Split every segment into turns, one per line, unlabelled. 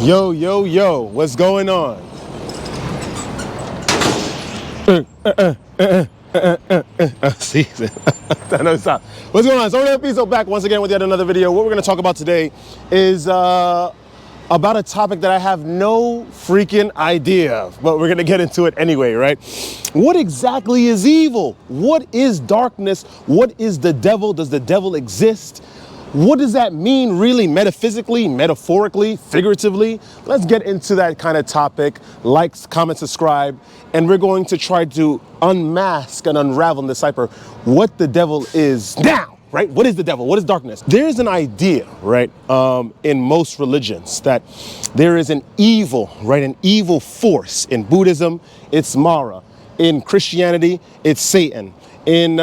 Yo, yo, yo, what's going on? See, I know it's not. What's going on? So we're going to be back once again with yet another video. What we're going to talk about today is about a topic that I have no freaking idea of, but we're going to get into it anyway, right? What exactly is evil? What is darkness? What is the devil? Does the devil exist? What does that mean really metaphysically, metaphorically, figuratively? Let's get into that kind of topic. Like, comment, subscribe, and we're going to try to unmask and unravel and decipher what the devil is now, right? What is the devil? What is darkness? There's an idea, right, in most religions that there is an evil, right, an evil force. In Buddhism, it's Mara. In Christianity, it's Satan. In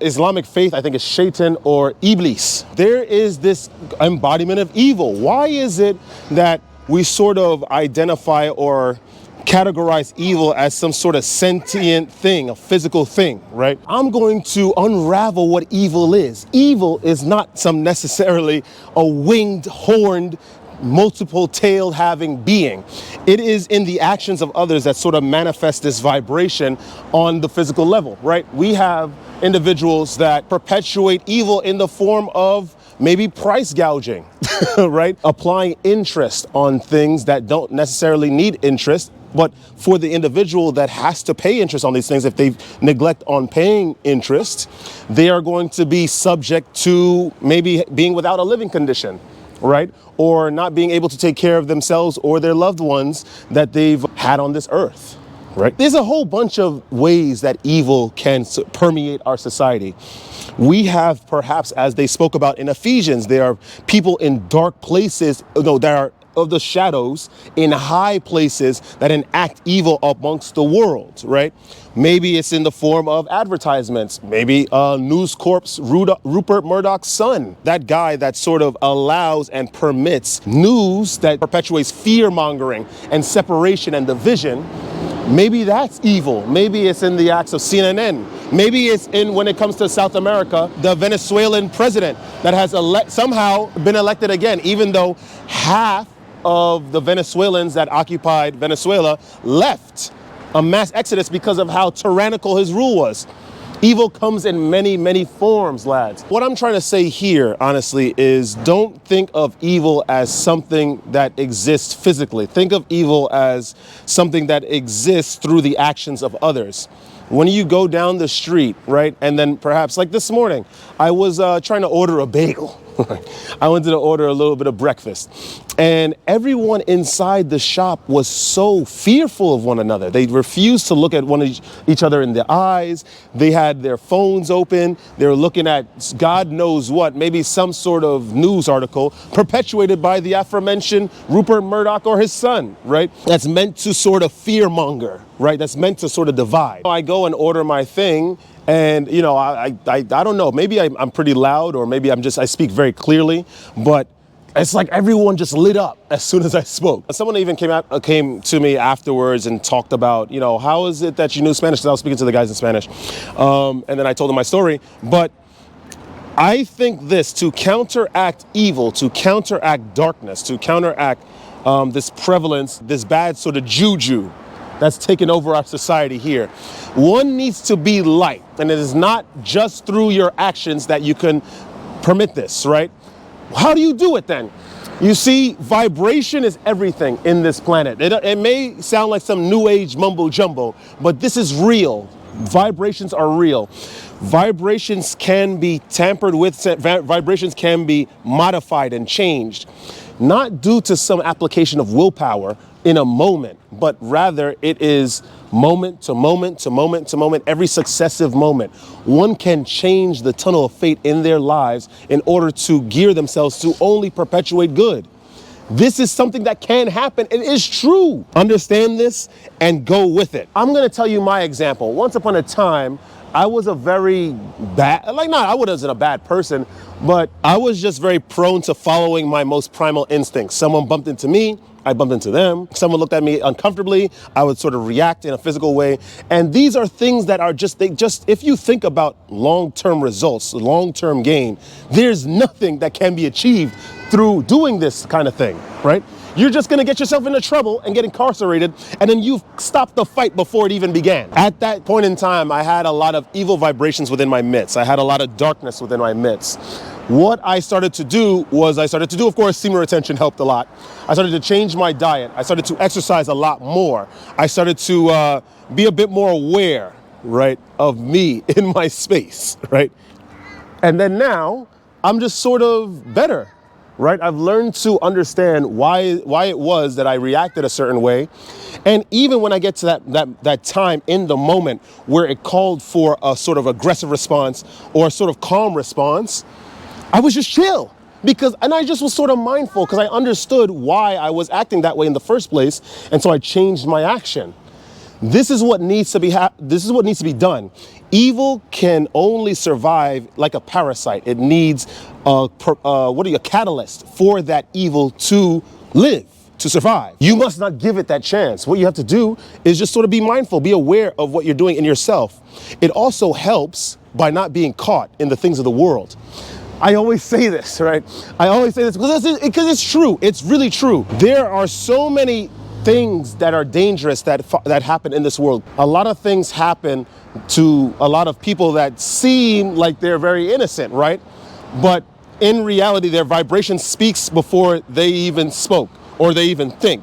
Islamic faith, I think it's Shaitan or Iblis. There is this embodiment of evil. Why is it that we sort of identify or categorize evil as some sort of sentient thing, a physical thing, right? I'm going to unravel what evil is. Evil is not some necessarily a winged, horned, multiple tail having being. It is in the actions of others that sort of manifest this vibration on the physical level, right? We have individuals that perpetuate evil in the form of maybe price gouging, right? Applying interest on things that don't necessarily need interest, but for the individual that has to pay interest on these things, if they neglect on paying interest, they are going to be subject to maybe being without a living condition, right? Or not being able to take care of themselves or their loved ones that they've had on this earth, right? There's a whole bunch of ways that evil can permeate our society. We have, perhaps, as they spoke about in Ephesians, there are people in dark places, that are of the shadows, in high places that enact evil amongst the world, right? Maybe it's in the form of advertisements. Maybe News Corp's Rupert Murdoch's son, that guy that sort of allows and permits news that perpetuates fear-mongering and separation and division. Maybe that's evil. Maybe it's in the acts of CNN. Maybe it's in, when it comes to South America, the Venezuelan president that has somehow been elected again, even though half of the Venezuelans that occupied Venezuela left, a mass exodus, because of how tyrannical his rule was. Evil comes in many, many forms, lads. What I'm trying to say here, honestly, is don't think of evil as something that exists physically. Think of evil as something that exists through the actions of others. When you go down the street, right, and then perhaps, like this morning, I was trying to order a bagel. I wanted to order a little bit of breakfast. And everyone inside the shop was so fearful of one another. They refused to look at each other in the eyes. They had their phones open. They were looking at God knows what, maybe some sort of news article perpetuated by the aforementioned Rupert Murdoch or his son, right? That's meant to sort of fearmonger, right? That's meant to sort of divide. I go and order my thing. And, you know, I don't know, maybe I'm pretty loud, or maybe I speak very clearly, but it's like everyone just lit up as soon as I spoke. Someone even came to me afterwards and talked about, you know, how is it that you knew Spanish? Because I was speaking to the guys in Spanish. And then I told them my story. But I think this, to counteract evil, to counteract darkness, to counteract this prevalence, this bad sort of juju that's taken over our society here, one needs to be light. And it is not just through your actions that you can permit this, right? How do you do it then? You see, vibration is everything in this planet. It may sound like some new age mumbo jumbo, but this is real. Vibrations are real. Vibrations can be tampered with. Vibrations can be modified and changed, not due to some application of willpower in a moment, but rather it is moment to moment to moment to moment, every successive moment. One can change the tunnel of fate in their lives in order to gear themselves to only perpetuate good. This is something that can happen. It is true. Understand this and go with it. I'm going to tell you my example. Once upon a time, I was a very bad, I wasn't a bad person, but I was just very prone to following my most primal instincts. Someone bumped into me, I bumped into them. Someone looked at me uncomfortably, I would sort of react in a physical way. And these are things that are if you think about long-term results, long-term gain, there's nothing that can be achieved through doing this kind of thing, right? you're just gonna get yourself into trouble and get incarcerated, and then you've stopped the fight before it even began. At that point in time, I had a lot of evil vibrations within my midst. I had a lot of darkness within my midst. What I started to do, of course, semen retention helped a lot. I started to change my diet. I started to exercise a lot more. I started to be a bit more aware, right, of me in my space, right? And then now, I'm just sort of better, right? I've learned to understand why it was that I reacted a certain way. And even when I get to that time in the moment where it called for a sort of aggressive response or a sort of calm response, I was just chill. And I just was sort of mindful because I understood why I was acting that way in the first place. And so I changed my action. This is what needs to be done. Evil can only survive like a parasite. It needs a catalyst for that evil to live, to survive. You must not give it that chance. What you have to do is just sort of be mindful, be aware of what you're doing in yourself. It also helps by not being caught in the things of the world. I always say this, right? I always say this because it's true. It's really true. There are so many things that are dangerous that happen in this world. A lot of things happen to a lot of people that seem like they're very innocent, right? But in reality, their vibration speaks before they even spoke or they even think.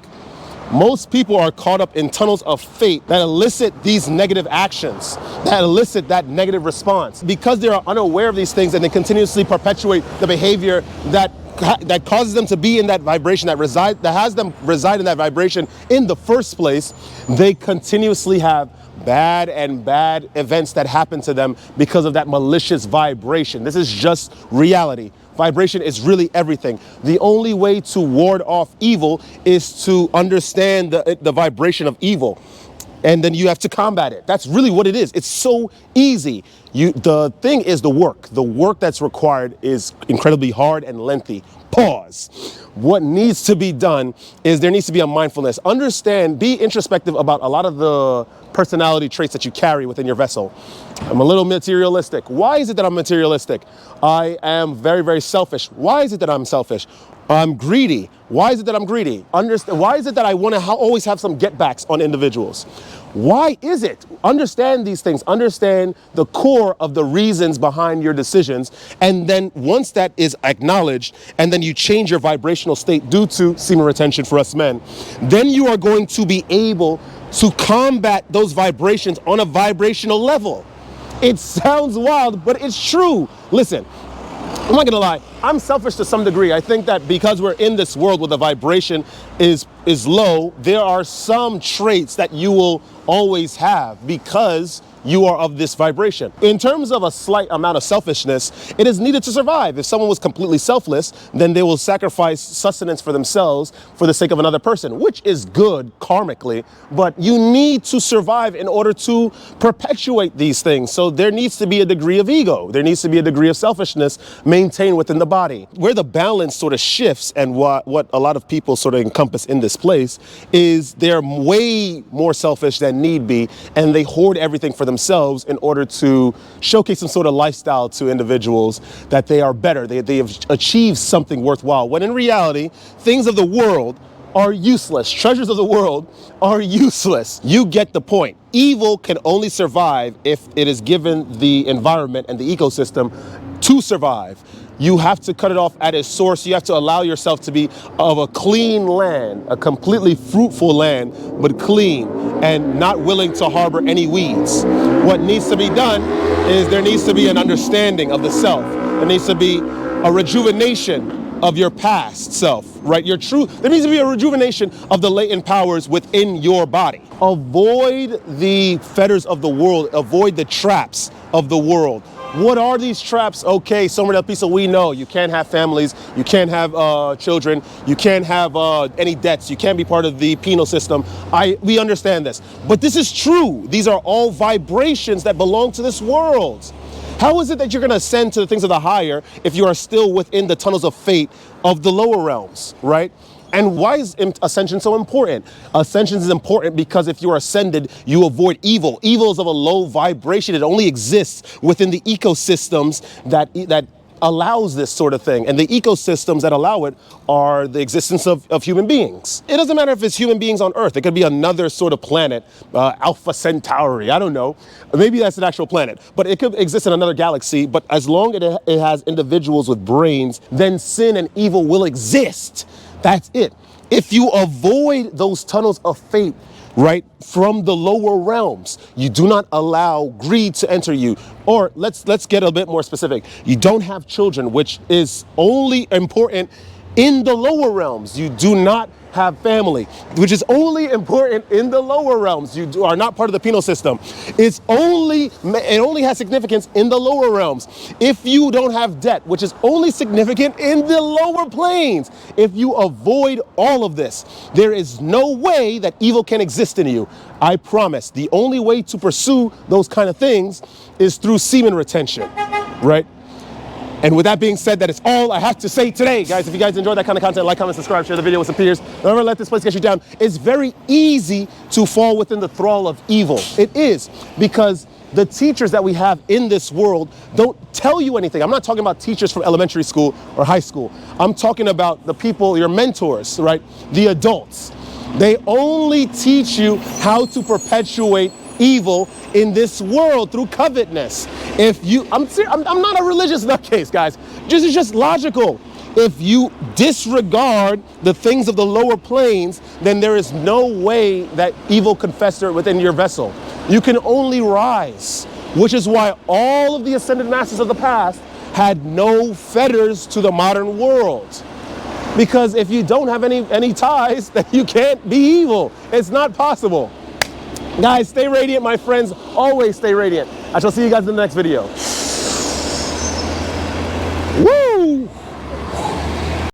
Most people are caught up in tunnels of fate that elicit these negative actions, that elicit that negative response. Because they are unaware of these things and they continuously perpetuate the behavior that causes them to be in that vibration, that has them reside in that vibration in the first place, they continuously have bad events that happen to them because of that malicious vibration. This is just reality. Vibration is really everything. The only way to ward off evil is to understand the vibration of evil. And then you have to combat it. That's really what it is. It's so easy. The thing is the work. The work that's required is incredibly hard and lengthy. Pause. What needs to be done is there needs to be a mindfulness. Understand, be introspective about a lot of the personality traits that you carry within your vessel. I'm a little materialistic. Why is it that I'm materialistic? I am very, very selfish. Why is it that I'm selfish? I'm greedy. Why is it that I'm greedy? Why is it that I want to always have some get-backs on individuals? Why is it? Understand these things. Understand the core of the reasons behind your decisions. And then once that is acknowledged, and then you change your vibrational state due to semen retention for us men, then you are going to be able to combat those vibrations on a vibrational level. It sounds wild, but it's true. Listen, I'm not gonna lie, I'm selfish to some degree. I think that because we're in this world where the vibration is low, there are some traits that you will always have because you are of this vibration. In terms of a slight amount of selfishness, it is needed to survive. If someone was completely selfless, then they will sacrifice sustenance for themselves for the sake of another person, which is good karmically, but you need to survive in order to perpetuate these things. So there needs to be a degree of ego. There needs to be a degree of selfishness maintained within the body. Where the balance sort of shifts and what a lot of people sort of encompass in this place is they're way more selfish than need be, and they hoard everything for themselves in order to showcase some sort of lifestyle to individuals that they are better. They have achieved something worthwhile, when in reality, things of the world are useless. Treasures of the world are useless. You get the point. Evil can only survive if it is given the environment and the ecosystem to survive. You have to cut it off at its source. You have to allow yourself to be of a clean land, a completely fruitful land, but clean and not willing to harbor any weeds. What needs to be done is there needs to be an understanding of the self. There needs to be a rejuvenation of your past self, right? There needs to be a rejuvenation of the latent powers within your body. Avoid the fetters of the world. Avoid the traps of the world. What are these traps? Okay, Semen Retention, we know you can't have families, you can't have children, you can't have any debts, you can't be part of the penal system. We understand this, but this is true. These are all vibrations that belong to this world. How is it that you're going to ascend to the things of the higher if you are still within the tunnels of fate of the lower realms, right? And why is ascension so important? Ascension is important because if you are ascended, you avoid evil. Evil is of a low vibration. It only exists within the ecosystems that allows this sort of thing. And the ecosystems that allow it are the existence of human beings. It doesn't matter if it's human beings on Earth. It could be another sort of planet, Alpha Centauri, I don't know. Maybe that's an actual planet, but it could exist in another galaxy. But as long as it has individuals with brains, then sin and evil will exist. That's it. If you avoid those tunnels of fate, right, from the lower realms, you do not allow greed to enter you. Or let's get a bit more specific. You don't have children, which is only important in the lower realms. You do not have family, which is only important in the lower realms. You are not part of the penal system. It only has significance in the lower realms. If you don't have debt, which is only significant in the lower planes, if you avoid all of this, there is no way that evil can exist in you. I promise. The only way to pursue those kind of things is through semen retention, right? And with that being said, that is all I have to say today, guys. If you guys enjoyed that kind of content, like, comment, subscribe, share the video with some peers. Don't ever let this place get you down. It's very easy to fall within the thrall of evil. It is, because the teachers that we have in this world don't tell you anything. I'm not talking about teachers from elementary school or high school. I'm talking about the people, your mentors, right? The adults. They only teach you how to perpetuate evil in this world through covetousness. If you, I'm not a religious nutcase, guys. This is just logical. If you disregard the things of the lower planes, then there is no way that evil can fester within your vessel. You can only rise, which is why all of the ascended masters of the past had no fetters to the modern world. Because if you don't have any ties, then you can't be evil. It's not possible. Guys, stay radiant, my friends. Always stay radiant. I shall see you guys in the next video.